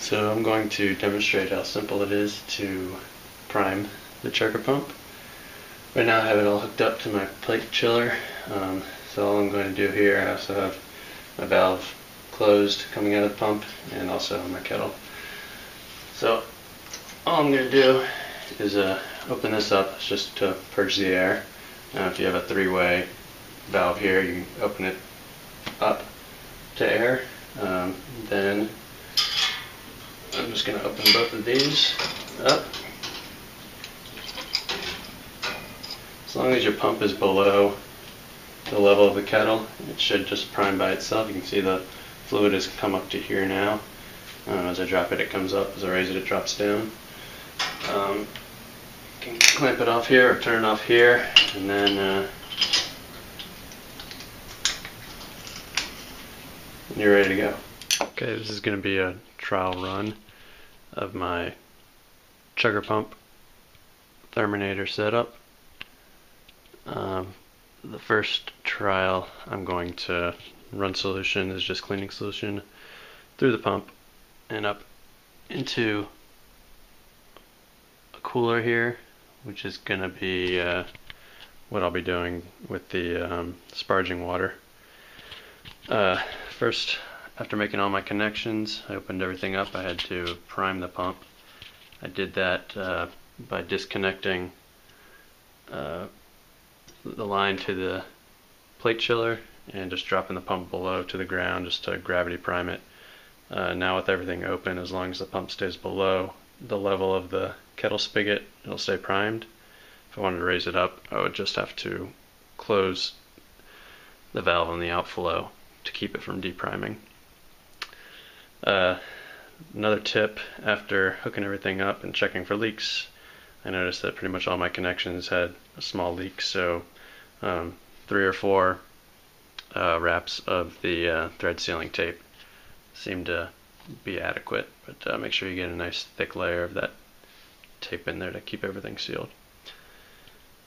So I'm going to demonstrate how simple it is to prime the Chugger pump. Right now I have it all hooked up to my plate chiller. So all I'm going to do here, I also have my valve closed coming out of the pump and also my kettle. So all I'm going to do is open this up just to purge the air. Now if you have a three-way valve here, you can open it up to air. Then I'm just going to open both of these up. As long as your pump is below the level of the kettle, it should just prime by itself. You can see the fluid has come up to here now. As I drop it, it comes up. As I raise it, it drops down. You can clamp it off here or turn it off here, and then you're ready to go. Okay, this is going to be a trial run of my Chugger pump Therminator setup. The first trial, I'm going to run solution, is just cleaning solution, through the pump and up into a cooler here, which is going to be what I'll be doing with the sparging water. First, after making all my connections, I opened everything up. I had to prime the pump. I did that by disconnecting the line to the plate chiller and just dropping the pump below to the ground just to gravity prime it. Now with everything open, as long as the pump stays below the level of the kettle spigot, it'll stay primed. If I wanted to raise it up, I would just have to close the valve on the outflow to keep it from depriming. Another tip, after hooking everything up and checking for leaks, I noticed that pretty much all my connections had a small leak, so 3 or 4 wraps of the thread sealing tape seemed to be adequate, but make sure you get a nice thick layer of that tape in there to keep everything sealed.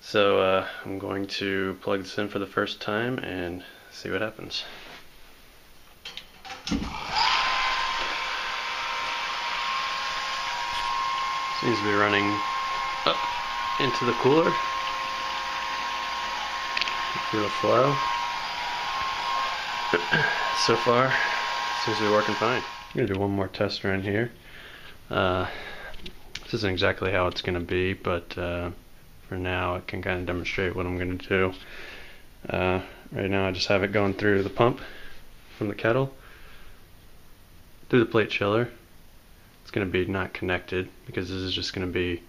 So I'm going to plug this in for the first time and see what happens. Seems to be running up into the cooler. Feel the flow. So far, seems to be working fine. I'm going to do one more test run here. This isn't exactly how it's going to be, but for now I can kind of demonstrate what I'm going to do. Right now I just have it going through the pump from the kettle, through the plate chiller. It's going to be not connected because this is just going to be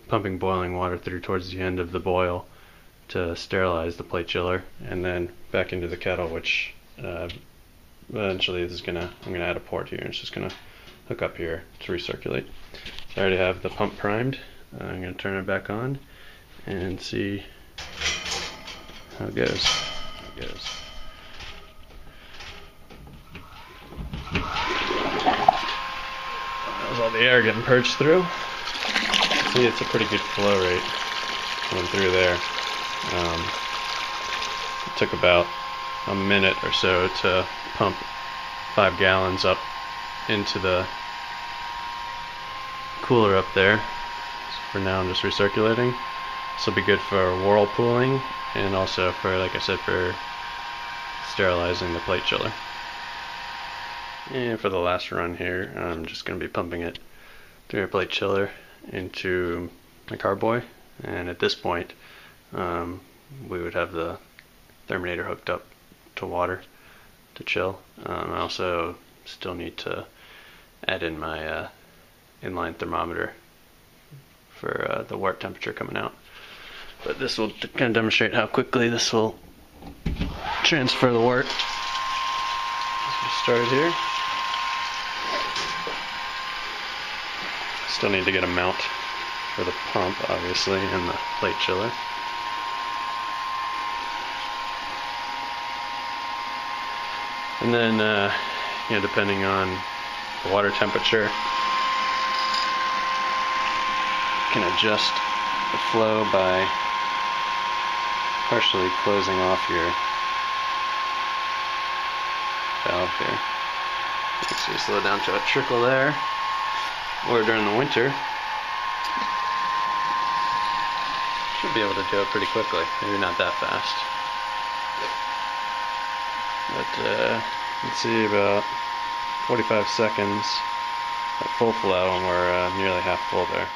pumping boiling water through towards the end of the boil to sterilize the plate chiller, and then back into the kettle, which eventually I'm gonna add a port here, and it's just gonna hook up here to recirculate. So I already have the pump primed. I'm gonna turn it back on and see how it goes. How's all the air getting purged through? See, it's a pretty good flow rate going through there. It took about a minute or so to pump 5 gallons up into the cooler up there. So for now I'm just recirculating. This will be good for whirlpooling and also for, like I said, for sterilizing the plate chiller. And for the last run here, I'm just going to be pumping it through a plate chiller into my carboy, and at this point we would have the Therminator hooked up to water to chill. I also still need to add in my inline thermometer for the wort temperature coming out, but this will kind of demonstrate how quickly this will transfer the wort. Let's get started here. Still need to get a mount for the pump, obviously, and the plate chiller. And then, depending on the water temperature, you can adjust the flow by partially closing off your valve here. Actually slow down to a trickle there. Or during the winter. Should be able to do it pretty quickly. Maybe not that fast. But let's see, about 45 seconds at full flow, and we're nearly half full there.